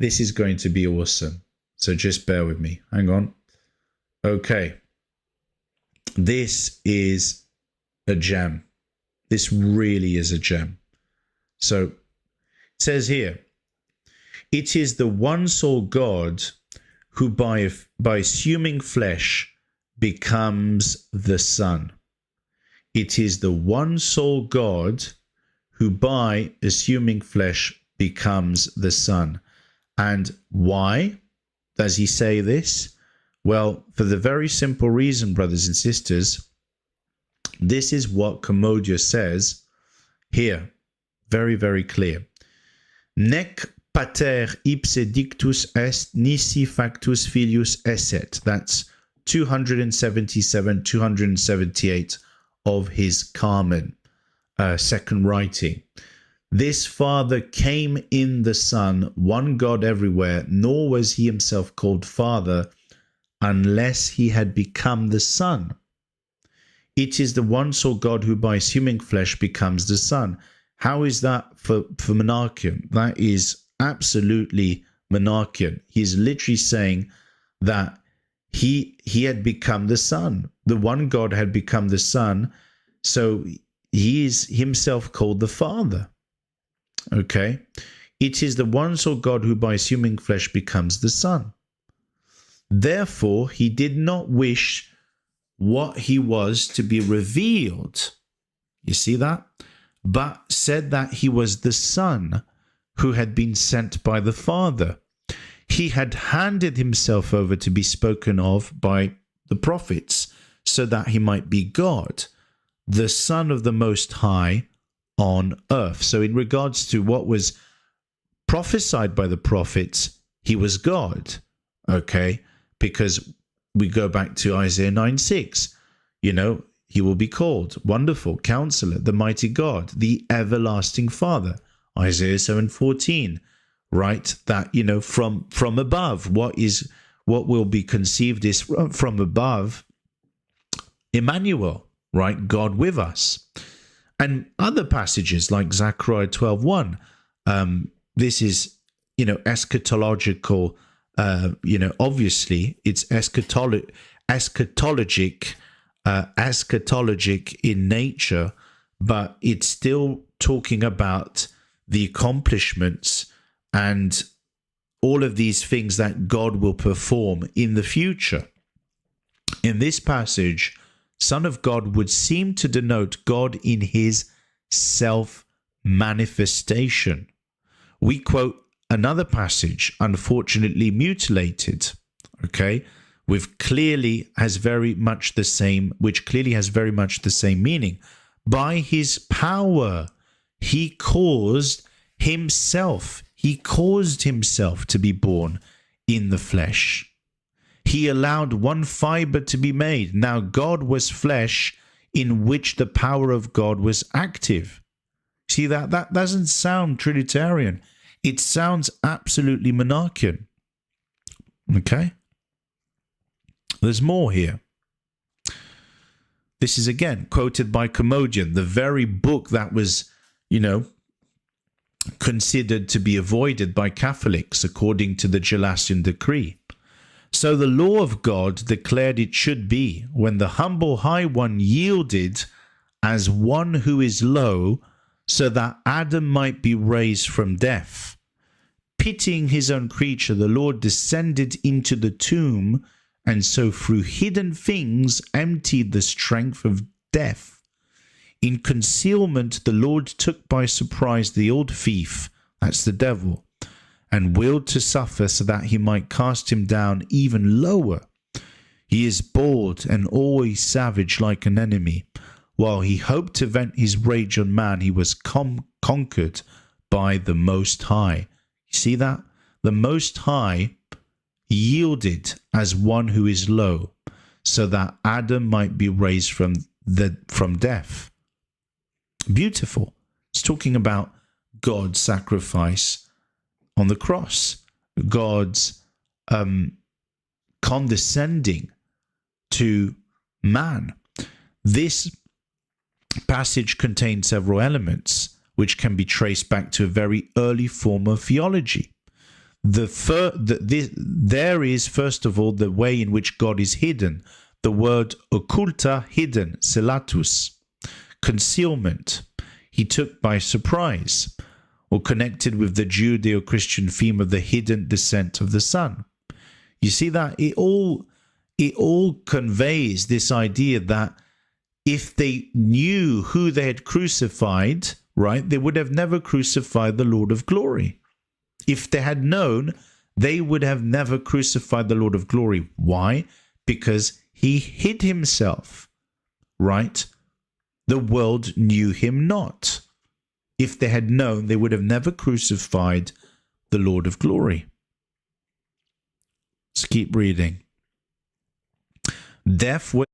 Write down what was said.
This is going to be awesome. So just bear with me. Hang on. Okay. This is a gem. This really is a gem. So it says here, it is the one sole God who by assuming flesh becomes the Son. It is the one sole God who by assuming flesh becomes the Son. And why does he say this? Well, for the very simple reason, brothers and sisters, this is what Commodius says here. Very, very clear. Nec pater ipse dictus est, nisi factus filius esset. That's 277, 278 of his Carmen, second writing. This Father came in the Son, one God everywhere, nor was he himself called Father unless he had become the Son. It is the one sole God who by assuming flesh becomes the Son. How is that for Monarchian? That is absolutely Monarchian. He's literally saying that he had become the Son. The one God had become the Son, so he is himself called the Father. Okay? It is the one sole God who by assuming flesh becomes the Son. Therefore, he did not wish what he was to be revealed. You see that? But said that he was the Son who had been sent by the Father. He had handed himself over to be spoken of by the prophets, so that he might be God, the Son of the Most High on earth. So in regards to what was prophesied by the prophets, he was God, okay? Because we go back to Isaiah 9:6, he will be called Wonderful Counselor, the Mighty God, the Everlasting Father. Isaiah 7:14, right? That, from above, what will be conceived is from above, Emmanuel, right? God with us. And other passages like Zechariah 12:1, this is, eschatological, obviously it's eschatologic in nature, but it's still talking about the accomplishments and all of these things that God will perform in the future. In this passage, Son of God would seem to denote God in his self-manifestation. We quote another passage, unfortunately mutilated, okay, which clearly has very much the same meaning. By his power, he caused himself to be born in the flesh. He allowed one fiber to be made. Now God was flesh in which the power of God was active. See, that doesn't sound Trinitarian. It sounds absolutely Monarchian. Okay? There's more here. This is again quoted by Commodian, the very book that was, considered to be avoided by Catholics according to the Gelasian decree. So the law of God declared it should be, when the humble high one yielded as one who is low, so that Adam might be raised from death. Pitying his own creature, the Lord descended into the tomb, and so through hidden things emptied the strength of death. In concealment, the Lord took by surprise the old thief, that's the devil, and willed to suffer so that he might cast him down even lower. He is bold and always savage like an enemy. While he hoped to vent his rage on man, he was conquered by the Most High. You see that? The Most High yielded as one who is low, so that Adam might be raised from death. Beautiful. It's talking about God's sacrifice on the cross, God's condescending to man. This passage contains several elements which can be traced back to a very early form of theology. there is, first of all, the way in which God is hidden. The word occulta, hidden, celatus, concealment. He took by surprise, or connected with the Judeo-Christian theme of the hidden descent of the Son. You see that it all conveys this idea that if they knew who they had crucified, right, they would have never crucified the Lord of glory. If they had known, they would have never crucified the Lord of glory. Why? Because he hid himself, right? The world knew him not. If they had known, they would have never crucified the Lord of glory. Let's keep reading. Death was